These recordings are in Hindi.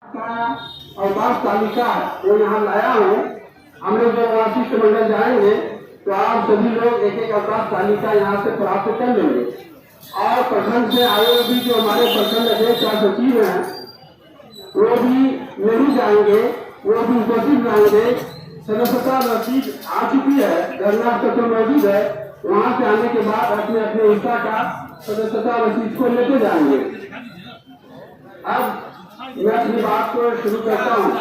अवकाश तालिका वो यहाँ लाया हूँ। हम लोग जब वशिष्ठ मंडल जाएंगे तो आप सभी लोग एक एक अवकाश तालिका यहाँ से प्राप्त कर लेंगे। और प्रखंड से आए हुए भी जो हमारे प्रखंड अध्यक्ष और सचिव हैं वो भी नहीं जाएंगे, वो भी उपस्थित रहेंगे। सदस्यता रसीद आ चुकी है, धरना पत्र मौजूद है। वहाँ से आने के बाद अपने अपने हिस्सा का सदस्यता रसीद को लेते जाएंगे। अब मैं अपनी बात को शुरू करता हूँ।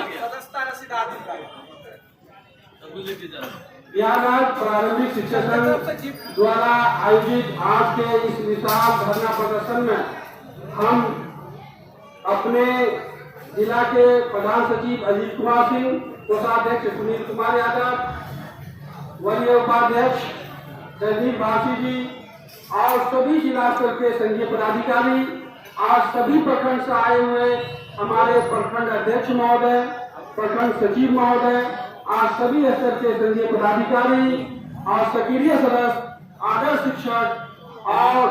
बिहार प्रारंभिक शिक्षा संघ द्वारा आयोजित आज के इस विशाल धरना प्रदर्शन में हम अपने जिला के प्रधान सचिव अजीत कुमार सिंह, कोषाध्यक्ष सुनील कुमार यादव, वरीय उपाध्यक्ष जगदीप भाषी जी और सभी जिला स्तर के संघीय पदाधिकारी, आज सभी प्रखंड से आए हुए हमारे प्रखंड अध्यक्ष महोदय, प्रखंड सचिव महोदय, आज सभी स्तर के संघीय पदाधिकारी और सक्रिय सदस्य, आदर्श शिक्षक और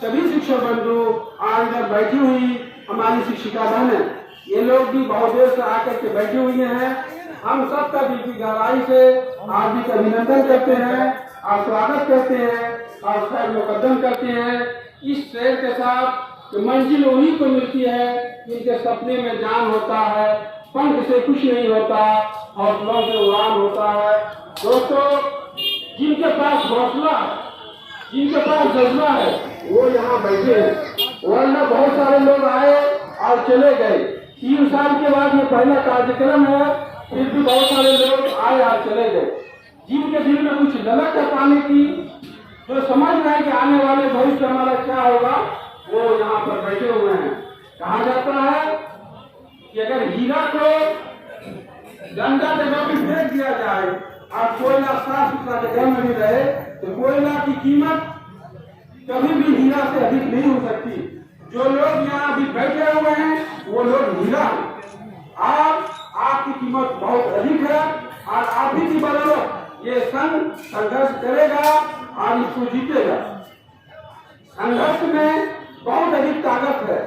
सभी शिक्षक बंधु आज इधर बैठी हुई हमारी शिक्षिका बहनें, ये लोग भी बहुत देर से आकर के बैठे हुए हैं। हम सबका दिल की गहराई से हार्दिक अभिनंदन करते हैं और स्वागत करते हैं और खैर मुकद्दम करते हैं। इस शेर के साथ तो मंजिल उन्हीं को मिलती है जिनके सपने में जान होता है, पंख से कुछ नहीं होता, हौसलों से उड़ान होता है। दोस्तों, जिनके पास हौसला, जिनके पास जज्बा है वो यहाँ बैठे हैं, वरना बहुत सारे लोग आए और चले गए। 3 साल के बाद ये पहला कार्यक्रम है, फिर भी बहुत सारे लोग आए और चले गए। जिनके दिल में कुछ ललक है पाने की, जो समझ रहे हैं कि आने वाले भविष्य हमारा क्या होगा, वो यहाँ पर बैठे हुए हैं। कहा जाता है कि अगर हीरा को गंदा जगह में फेंक दिया जाए और कोयला साफ सुथरा जगह में भी रहे तो कोयला की कीमत कभी भी हीरा से अधिक नहीं हो सकती। जो लोग यहाँ अभी बैठे हुए हैं वो लोग हीरा हैं। आपकी कीमत बहुत अधिक है और आप ही की बदौलत ये संघ संघर्ष करेगा और इसको जीतेगा। संघर्ष में बहुत अधिक ताकत है।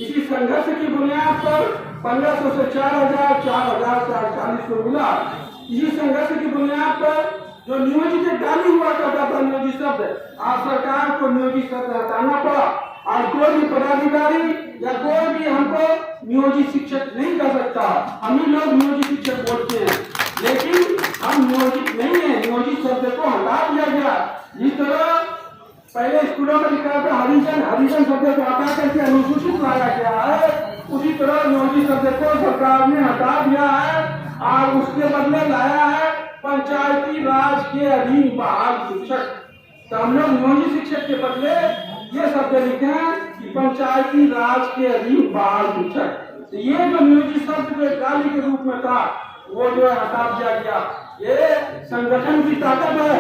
इसी संघर्ष की बुनियाद पर 1500 से 4000, 4000 से 4800 मिला। इसी संघर्ष की बुनियाद पर जो नियोजित गाली हुआ करता था, नियोजित शब्द, आज सरकार को नियोजित शब्द हटाना पड़ा और कोई भी पदाधिकारी या कोई भी हमको नियोजित शिक्षक नहीं कर सकता। हम ही लोग नियोजित शिक्षक बोलते हैं, लेकिन हम नियोजित नहीं है। नियोजित शब्द को हटा दिया गया। जिस तरह पहले स्कूलों में लिखा था हरिजन शब्द को हटा करके अनुसूचित लाया गया है, उसी तरह नियोजित शब्द को सरकार ने हटा दिया है और उसके बदले लाया है पंचायती राज के अधीन बहाल शिक्षक। तो हम लोग नियोजित शिक्षक के बदले ये शब्द लिखे हैं कि पंचायती राज के अधीन बहाल शिक्षक। तो ये जो नियोजित शब्द जो गाली के रूप में था वो जो है हटा दिया गया। ये संगठन की ताकत है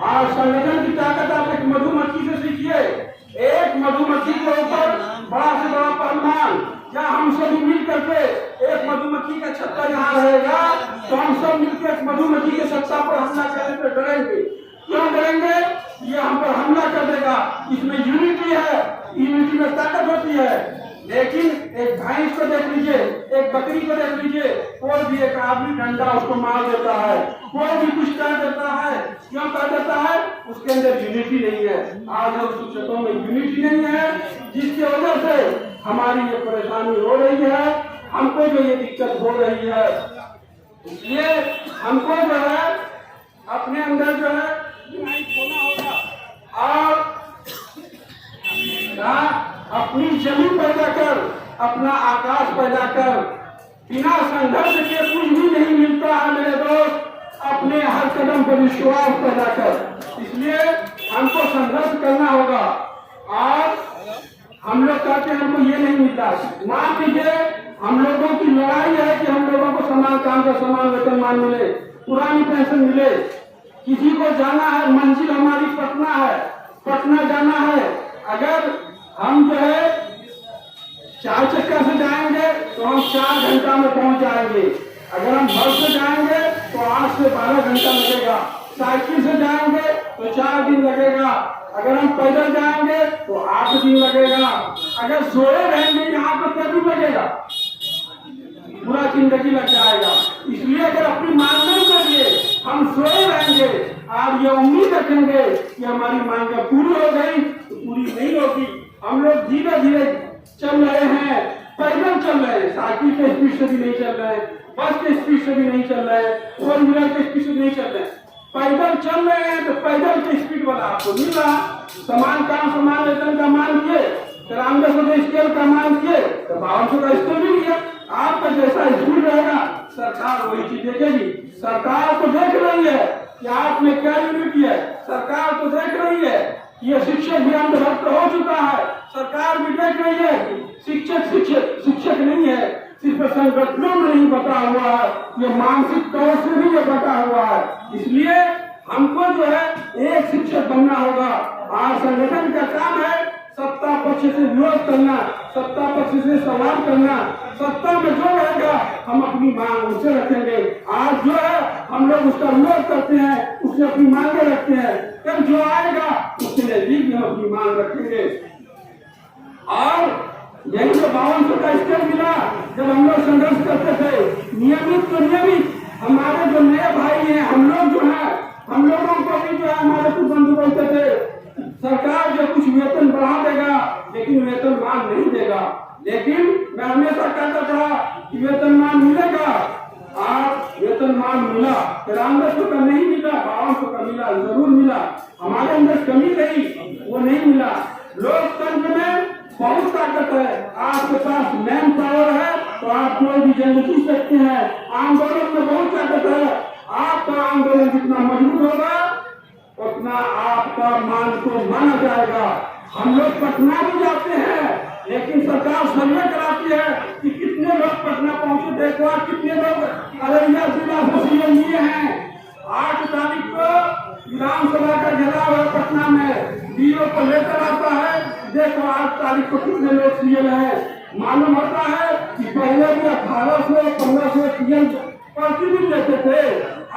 और संगठन की ताकत आप एक मधुमक्खी से सीखिए। एक मधुमक्खी के ऊपर बड़ा से बड़ा परमाणु, या हम सभी मिल करके एक मधुमक्खी का छत्ता यहाँ रहेगा तो हम सब मिलकर एक मधुमक्खी के छत्ता पर हमला करने पर डरेंगे। क्यों डरेंगे? ये हम पर हमला कर देगा। इसमें यूनिटी है, यूनिटी में ताकत होती है। लेकिन एक भैंस को देख लीजिए, एक बकरी को देख लीजिए, कोई भी एक आदमी डंडा उसको मार देता है, कोई भी कुछ कर देता है। क्यों कर देता है? उसके अंदर यूनिटी नहीं है। आज हम शिक्षकों में यूनिटी नहीं है, जिसकी वजह से हमारी ये परेशानी हो रही है, हमको जो ये दिक्कत हो रही है। इसलिए हमको जो है अपने अंदर जो है यूनाइट होना होगा और अपनी जमीन पैदा कर, अपना आकाश पैदा कर। बिना संघर्ष के कुछ भी नहीं मिलता है मेरे दोस्त। अपने हर कदम पर विश्वास पैदा कर। इसलिए हमको संघर्ष करना होगा। और हम लोग कहते हैं हमको ये नहीं मिलता, मान लीजिए हम लोगों की लड़ाई है कि हम लोगों को समान काम का समान वेतनमान मिले, पुरानी पेंशन मिले। किसी को जाना है, मंजिल हमारी पटना है, पटना जाना है। अगर हम जो है 4 चक्का से जाएंगे तो हम 4 घंटा में पहुंच जाएंगे। अगर हम बस से जाएंगे तो 8 से 12 घंटा लगेगा। साइकिल से जाएंगे तो 4 दिन लगेगा। अगर हम पैदल जाएंगे तो 8 दिन लगेगा। अगर सोए रहेंगे यहाँ पर क्या दिन लगेगा? जिंदगी लग जाएगा। इसलिए अगर अपनी मांग नहीं करिए, हम सोए रहेंगे और ये उम्मीद रखेंगे कि हमारी मांगें पूरी हो गई, तो पूरी नहीं होगी। हम लोग धीरे धीरे चल रहे हैं, पैदल चल रहे हैं, साइकिल के स्पीड से भी नहीं चल रहे हैं, बस के स्पीड से भी नहीं चल रहे हैं, 4 व्हीलर के स्पीड से नहीं चल रहे हैं, पैदल चल रहे हैं। तो पैदल के स्पीड वाला आपको मिल रहा, समान काम समान वेतन का मान किए, 9300 स्केल का मान किए तो 5200 का स्केल मिल गया। आपका जैसा स्पीड रहेगा सरकार वही चीज देखेगी। सरकार तो देख रही है कि आपने क्या यूनिट है, सरकार तो देख रही है ये शिक्षक भी अंधभक्त हो चुका है, सरकार भी देख रही है शिक्षक नहीं है, सिर्फ संगठनों में नहीं बटा हुआ है, ये मानसिक तौर से भी ये बटा हुआ है। इसलिए हमको जो है एक शिक्षक बनना होगा। और संगठन का काम है सत्ता पक्ष से विरोध करना, सत्ता पक्ष से सवाल करना, सत्ता में जो रहेगा हम अपनी मांग उसे रखेंगे। आज जो है हम लोग उसका विरोध करते हैं, उससे अपनी मांगे रखते हैं, कल जो आएगा उसके नजदीक भी हम अपनी मांग रखेंगे। और यही जो 5200 का स्केल मिला, जब हम लोग संघर्ष करते थे नियमित हमारे जो नए भाई हैं, हम लोग जो है हम लोगों को भी जो है हमारे कुछ बंधु बोलते थे सरकार जो कुछ वेतन बढ़ा देगा लेकिन वेतनमान नहीं देगा। लेकिन मैं हमेशा कहता था कि वेतनमान मिलेगा, और वेतनमान मिला, 9300 का नहीं मिला, 5200 का मिला, जरूर मिला। हमारे अंदर कमी रही, वो नहीं मिला। लोकतंत्र में बहुत ताकत है, आपके पास मैन पावर है तो आप कोई भी जंग जीत सकते हैं। आंदोलन में बहुत ताकत है, आपका आंदोलन जितना मजबूत होगा उतना आपका मान को माना जाएगा। हम लोग पटना भी जाते हैं लेकिन सरकार सर्वे कराती है कि कितने लोग पटना पहुंचे, देखो कितने लोग अररिया जिला से सीएम लिए हैं। 8 तारीख को विधानसभा का घेराव है पटना में, डीओ को लेकर आता है, देखो 8 तारीख को कितने लोग सीएम हैं। मालूम होता है कि पहले भी 1800 1500 सीएम प्रतिदिन लेते थे,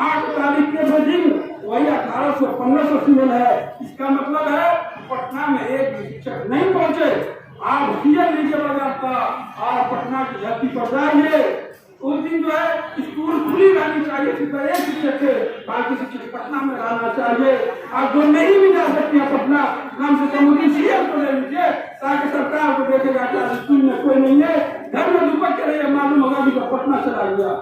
8 तारीख के दिन वही 1800 1500 सीएम है। इसका मतलब है पटना में एक शिक्षक नहीं पहुंचे। आप सीएम लीजिए बाजार का और पटना की धरती पर जाइए, उस दिन जो है स्कूल खुली रहनी चाहिए, सिर्फ एक शिक्षक थे, बाकी शिक्षक पटना में रहना चाहिए। और जो नहीं भी जा सकती है पटना, कम से कम उनकी सीएम को ले लीजिए ताकि सरकार को देखेगा कि स्कूल में कोई नहीं है, घर में दुपक के रहिए, मालूम होगा कि पटना चला गया।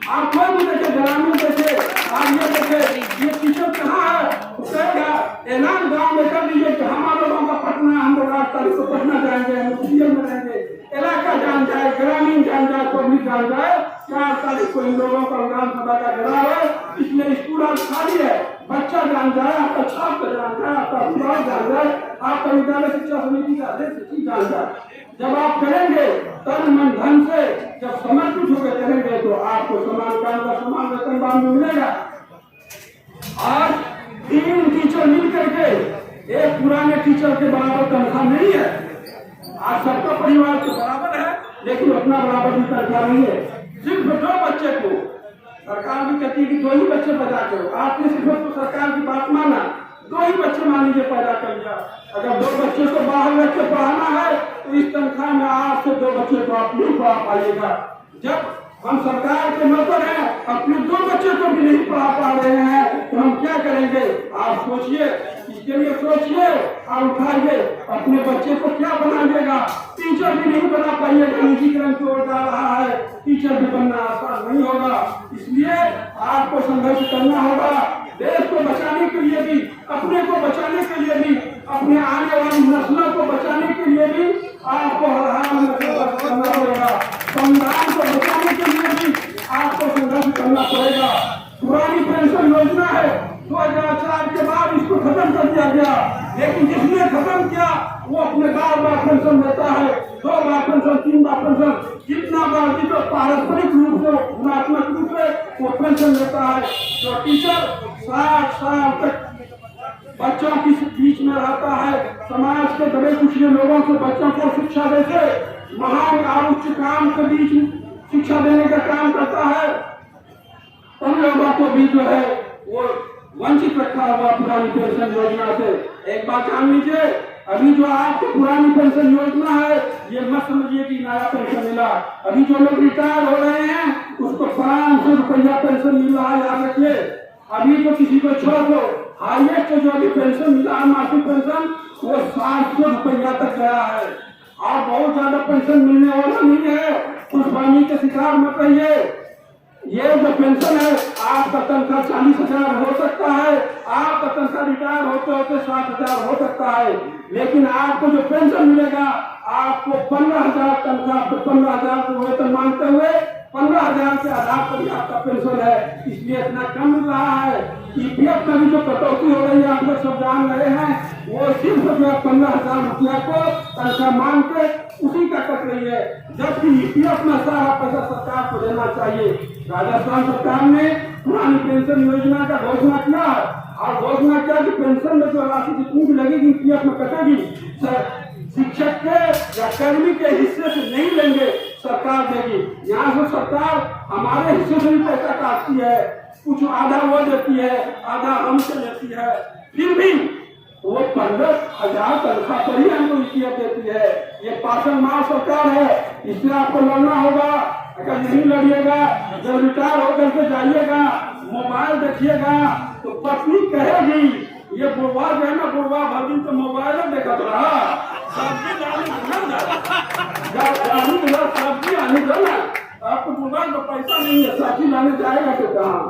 आप कोई भी देखे, ग्रामीण देखे, आप ये देखे ये टीचर कहाँ है, कहेगा ऐलान गाँव में कर दीजिए कि हमारे लोगों का पटना, हम लोग 8 तारीख को पटना जाएंगे, हम सीएम में रहेंगे। इलाका जान जाए, ग्रामीण जान जाए, पब्लिक जान जाए 4 तारीख को इन लोगों का विधानसभा का घेराव है, इसलिए स्कूल आज खाली है। बच्चा जान जाए, आपका छात्र जान जाए, आपका अभिभावक जान जाए, आपका विद्यालय शिक्षा समिति का अध्यक्ष जान जाए। जब आप करेंगे तन मन धन से, जब समर्पित होकर करेंगे तो आपको समान काम का समान वेतन मिलेगा। आज 3 टीचर मिल करके एक पुराने टीचर के बराबर तनख्वाह नहीं है। आज सबका परिवार के बराबर है लेकिन अपना बराबर भी तनख्वाह नहीं है। सिर्फ 2 बच्चे को सरकार भी कहती है कि 2 ही बच्चे पैदा करो, आपने सिर्फ तो सरकार की बात माना, 2 ही बच्चे मान लीजिए पैदा कर लिया। अगर 2 बच्चे को बाहर रख के पढ़ाना है तो इस तनख्वाह में आज से 2 बच्चे को आप नहीं पढ़ा पाइएगा। जब हम सरकार के नौकर हैं, अपने 2 बच्चे को भी नहीं पढ़ा पा रहे हैं तो हम क्या करेंगे? आप सोचिए, इसके लिए सोचिए और उठाइए, अपने बच्चे को क्या बनाइएगा। टीचर भी नहीं बना पाइएगा, निजीकरण की ओर जा रहा है, टीचर भी बनना आसान नहीं होगा। इसलिए आपको संघर्ष करना होगा, देश को बचाने के लिए भी, अपने को बचाने के लिए भी, अपने आने वाली नस्लों को बचाने के लिए भी आपको हर हाल में संघर्ष करना पड़ेगा। संविधान को बचाने के लिए भी आपको संघर्ष करना पड़ेगा। पुरानी पेंशन योजना है, 2004 के बाद इसको खत्म कर दिया गया, लेकिन जिसने खत्म किया वो अपने बार पेंशन लेता है, 2 बार पेंशन, 3 बार पेंशन, जितना बार तो पारस्परिक रूप से, गुणात्मक रूप से वो पेंशन लेता है। जो टीचर 60 साल तक बच्चों की बीच में रहता है, समाज के दबे कुचले लोगों से बच्चों को शिक्षा देते, महान और उच्च काम के बीच शिक्षा देने का काम करता है, उन लोगों को भी जो है वो वंचित रखा हुआ पुरानी पेंशन योजना से। एक बात जान लीजिए, अभी जो आपको पुरानी पेंशन योजना है ये मत समझिए कि नया पेंशन मिला। अभी जो लोग रिटायर हो रहे हैं रुपया पेंशन मिल रहा है, याद रखिए। अभी तो किसी को छोड़ दो, हाईएस्ट जो अभी पेंशन मिला है मासिक पेंशन वो 700 रुपया तक गया है। और बहुत ज्यादा पेंशन मिलने वाला नहीं है, कुछ पानी के शिकार मत रहिए। ये जो पेंशन है, आपका तनख्वाह 40,000 हो सकता है, आपका तनख्वाह रिटायर होते होते 60,000 हो सकता है, लेकिन आपको जो पेंशन मिलेगा आपको 15,000 तनख्वाह, 15,000 को वेतन मानते हुए 15,000 के आधार पर ही आपका पेंशन है, इसलिए इतना कम मिल रहा है। ईपीएफ में भी जो कटौती हो रही है आप लोग सब जान रहे हैं, वो सिर्फ जो 15,000 रुपया को तनख्वाह मान के उसी का कट रही है, जबकि ईपीएफ में सारा पैसा सरकार को देना चाहिए। राजस्थान सरकार ने पुरानी पेंशन योजना का घोषणा किया और घोषणा किया कि पेंशन में जो राशि जितनी भी लगेगी ईपीएफ में कटेगी, शिक्षक के या कर्मी के हिस्से से नहीं लेंगे, सरकार देगी। यहाँ से सरकार हमारे हिस्से से भी पैसा काटती है, कुछ आधा वो देती है, आधा हमसे लेती है, फिर भी वो 15,000 तनख्वाह पर ही हमको ईपीएफ देती है। ये पाचन मार सरकार है, इससे आपको लड़ना होगा। अगर नहीं लड़िएगा, जब रिटायर होकर के जाइएगा, मोबाइल देखिएगा तो पत्नी कहेगी ये बुढ़वा जो है ना, बुढ़वा भर दिन तो मोबाइल देखा रहा, सब्जी आने दो ना, आपको मोबाइल में पैसा नहीं है, सब्जी लाने जाएगा तो कहाँ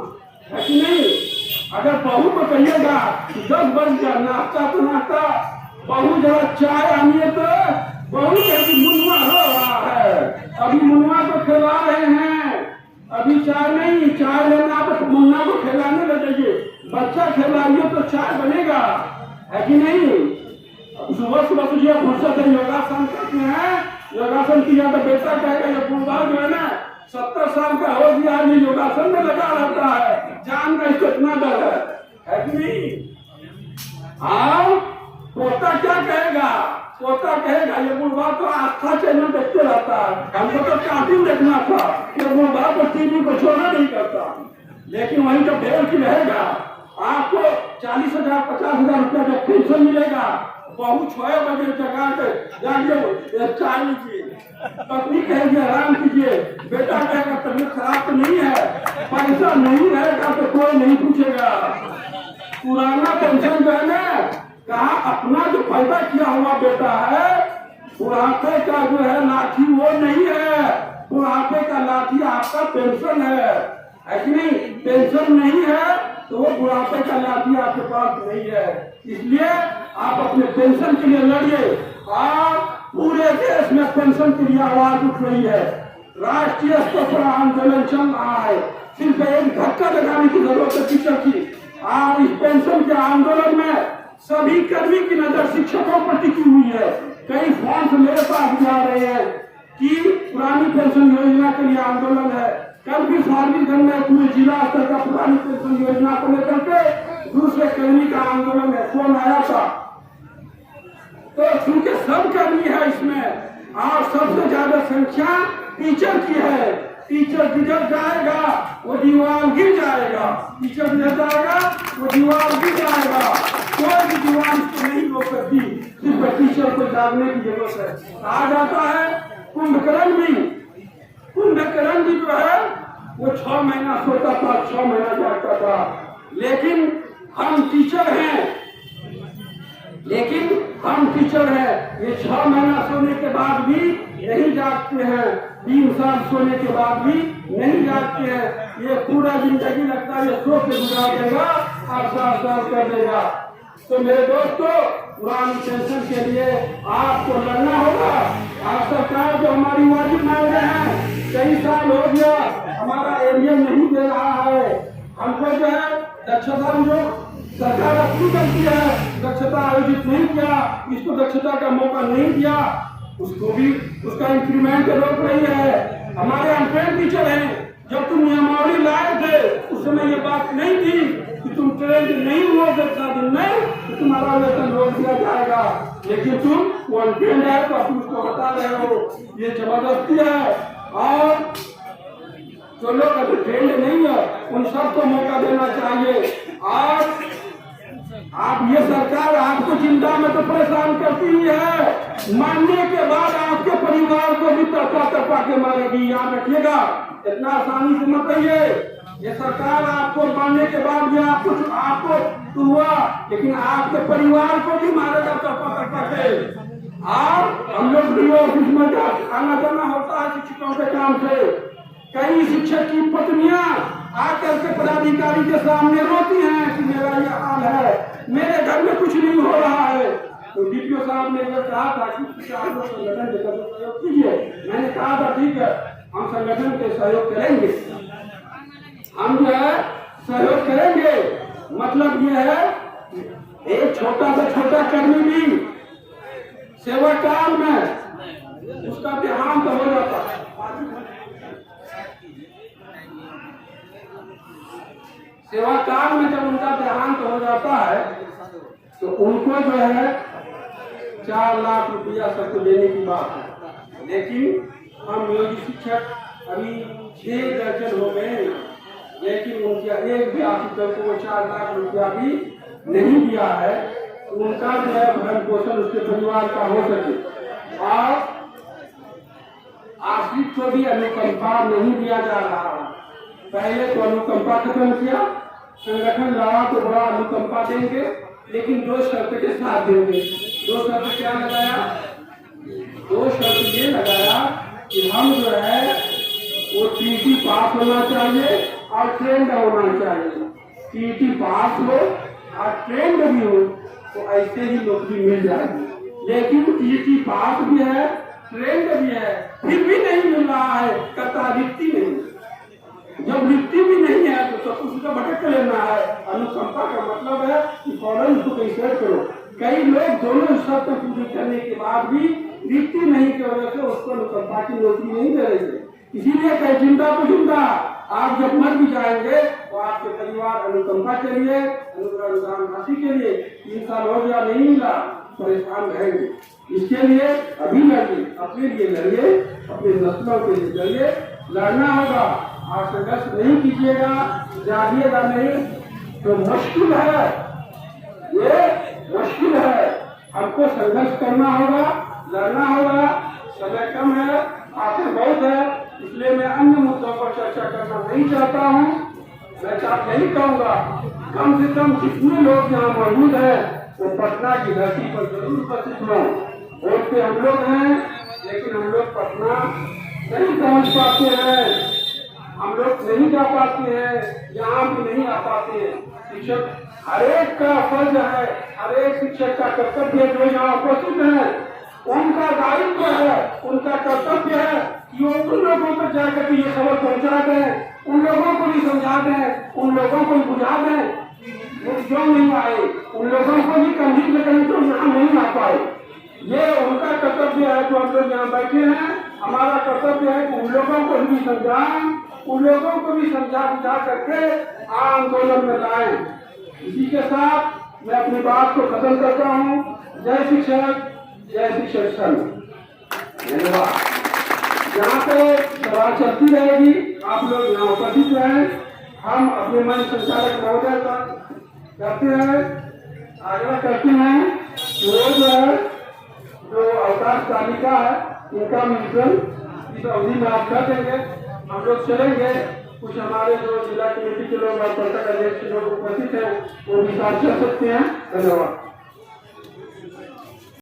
है कि नहीं। अगर बहू को कहिएगा 10 बज गया, नाश्ता तो नाश्ता, बहू जरा चाय आनिए तो बहू कहती मुनवा हो रहा है, अभी मुनवा को खिला रहे हैं, अभी चाय नहीं, चाय लेना तो मुन्ना को खिलाने लगेगी, बच्चा खिलाइए तो चाय बनेगा, है कि नहीं। सुबह सुबह तुझे फुर्सत है, योगासन करते हैं, योगासन किया तो बेटा कहेगा ये बुढ़वा जो है ना 70 साल का हो गया, ये योगासन में लगा रहता है, जान का इसको इतना डर है कि नहीं। हाँ, पोता क्या कहेगा, पोता कहेगा ये बुढ़वा तो आस्था चैनल देखते रहता है, हमको तो कार्टून देखना था, ये बुढ़वा तो टीवी को छोड़ना नहीं करता। लेकिन वही जब ढेर की रहेगा, आपको 40,000 50,000 रुपया जब पेंशन मिलेगा, बहू 6 बजे जगा के जाइए चाय लीजिए, पत्नी कहेगी आराम कीजिए, बेटा कहेगा तबीयत खराब तो नहीं है, पैसा नहीं रहेगा तो कोई नहीं पूछेगा। पुराना पेंशन जो है ना, कहा अपना जो पैदा किया हुआ बेटा है, बुढ़ापे का जो है लाठी वो नहीं है, बुढ़ापे का लाठी आपका पेंशन है कि नहीं। पेंशन नहीं है तो वो बुढ़ापे का लाठी आपके पास नहीं है, इसलिए आप अपने पेंशन के लिए लड़िए। और पूरे देश में पेंशन के लिए आवाज उठ रही है, राष्ट्रीय स्तर पर आंदोलन चल रहा है, सिर्फ एक धक्का लगाने की जरूरत है टीचर की। और इस पेंशन के आंदोलन में सभी कर्मी की नजर शिक्षकों पर टिकी हुई है। कई फॉर्म मेरे पास जा रहे हैं कि पुरानी पेंशन योजना के लिए आंदोलन है। कल भी फार्मिंगगंज में पूरे जिला स्तर का पुरानी पेंशन योजना को लेकर के दूसरे कर्मी का आंदोलन है, फोन आया था। तो चूंकि सब कर्मी है इसमें और सबसे ज्यादा संख्या टीचर की है, टीचर जिधर जाएगा वो दीवार गिर जाएगा, टीचर जिधर जाएगा वो दीवार गिर जाएगा, कोई भी दीवार इसको नहीं रोक सकती, सिर्फ टीचर को जागने की जरूरत है। कहा जाता है कुंभकर्ण भी जो है वो 6 महीना सोता था, 6 महीना जागता था, लेकिन हम टीचर हैं, ये 6 महीना सोने के बाद भी नहीं जागते हैं, 3 साल सोने के बाद भी नहीं जागते हैं। ये पूरा जिंदगी लगता है ये सो के गुजार देगा और 7 साल कर देगा। तो मेरे दोस्तों, पुरानी पेंशन के लिए आपको लड़ना होगा। आप सरकार जो हमारी वाजिब मांगे हैं, कई साल हो गया हमारा एरिया नहीं दे रहा है, हमको जो है दक्षता जो सरकार अपनी करती है, दक्षता आयोजित नहीं किया, इसको दक्षता का मौका नहीं दिया, उसको भी उसका इंक्रीमेंट रोक रही है। हमारे अनट्रेंड टीचर हैं, जब तुम नियमावली लाए थे उस समय ये बात नहीं थी कि तुम ट्रेंड नहीं हुआ दक्षता दिन में तो तुम्हारा वेतन रोक दिया जाएगा, लेकिन तुम अनट्रेंड है तो तुम उसको बता रहे हो, ये जबरदस्ती है। और जो लोग अभी ट्रेंड नहीं है उन सबको मौका देना चाहिए। और आप ये सरकार आपको चिंता में तो परेशान करती ही है, मानने के बाद आपके परिवार को भी तपा तपा के मारेगी, याद रखिएगा। इतना आसानी से मत कहिए। ये सरकार आपको मारने के बाद भी आपको तो हुआ, लेकिन आपके परिवार को भी मारा जाता पकड़ और हम लोग भी ऑफिस में आना जाना होता है शिक्षकों के काम से। कई शिक्षक की पत्नियां आकर के पदाधिकारी के सामने रोती हैं कि मेरा ये हाल है, मेरे घर में कुछ नहीं हो रहा है। तो डीपीओ साहब ने यह कहा था कि आप लोग संगठन के सहयोग कीजिए। मैंने कहा था ठीक है, हम संगठन के सहयोग करेंगे, हम जो है सहयोग करेंगे। मतलब ये है एक छोटा से छोटा कर्मी भी सेवा काल में उसका देहांत हो जाता है। सेवा काल में जब उनका देहांत हो जाता है तो उनको जो है 4 लाख रुपया सबको देने की बात है। लेकिन हम नियोजित शिक्षक अभी 6 दर्जन हो गए हैं, लेकिन उनका एक भी ऑफिसर को 4 लाख रुपया भी नहीं दिया है। उनका जो है भरण पोषण उसके परिवार का हो सके और आश्रित को भी अनुकंपा नहीं दिया जा रहा है। पहले तो अनुकंपा खत्म किया, संगठन लगा तो बड़ा अनुकंपा देंगे, लेकिन 2 शर्त के साथ देंगे। 2 शर्त क्या लगाया? 2 शर्त ये लगाया कि हम जो है वो टीटी पास होना चाहिए और ट्रेंड होना चाहिए। टीटी पास हो और ट्रेंड भी हो तो ऐसे ही नौकरी मिल जाएगी। लेकिन टीटी पास भी है, ट्रेंड भी है, फिर भी नहीं मिल रहा है, करता रिक्ति नहीं। जब रिक्ति भी नहीं है तो सब कुछ का भटक लेना है। अनुकंपा का मतलब है कि फौरन उसको कंसिडर करो। कई लोग दोनों शर्त पूरी करने के बाद भी रिक्ति नहीं की वजह से उसको अनुकंपा की नौकरी नहीं दे रही है। इसीलिए कई चिंता को चिंता, आप जब मर भी जाएंगे तो आपके परिवार अनुकंपा के लिए, अनुदान राशि के लिए 3 साल हो गया नहीं मिला, परेशान रहेंगे। इसके लिए अभी लड़िए, अपने लिए लड़िए, अपने नस्लों के लिए लड़िए। लड़ना होगा और संघर्ष नहीं कीजिएगा, जागिएगा नहीं तो मुश्किल है, ये मुश्किल है। हमको संघर्ष करना होगा, लड़ना होगा। समय कम है, बातें बहुत है, इसलिए मैं अन्य मुद्दों पर चर्चा करना नहीं चाहता हूँ। मैं यही कहूँगा कम से कम जितने लोग यहाँ मौजूद हैं वो पटना की धरती पर जरूर उपस्थित हों। वोट पे हम लोग हैं, लेकिन हम लोग पटना नहीं पहुँच पाते हैं, हम लोग नहीं जा पाते हैं, यहाँ भी नहीं आ पाते हैं। शिक्षक हर एक का फर्ज है, हर एक शिक्षक का कर्तव्य जो यहाँ उपस्थित है उनका दायित्व है, उनका कर्तव्य है कि वो उन लोगों पर जाकर ये खबर पहुँचा दें, उन लोगों को भी समझा दें, उन लोगों को बुझा दें वो क्यों नहीं आए, उन लोगों को भी कहीं न कहीं तो यहाँ नहीं आ पाए। ये उनका कर्तव्य है। जो हम लोग यहाँ बैठे हैं, हमारा कर्तव्य है कि उन लोगों को भी समझाएं, उन लोगों को भी समझा बुझा करके आंदोलन में लाएं। इसी के साथ मैं अपनी बात को खत्म करता हूँ। जय शिक्षक, जय शिक्षक संघ। धन्यवाद। यहाँ पे सभा चलती रहेगी, आप लोग यहाँ उपस्थित रहें। हम अपने मन संचालक महोदय का करते हैं, आग्रह करते हैं वो जो है जो अवकाश तालिका है इनका मिश्रण इस अवधि में आप कर देंगे। हम लोग चलेंगे, कुछ हमारे जो जिला कमेटी के लोग और परिषद अध्यक्ष लोग उपस्थित हैं वो भी साथ चल सकते हैं। धन्यवाद।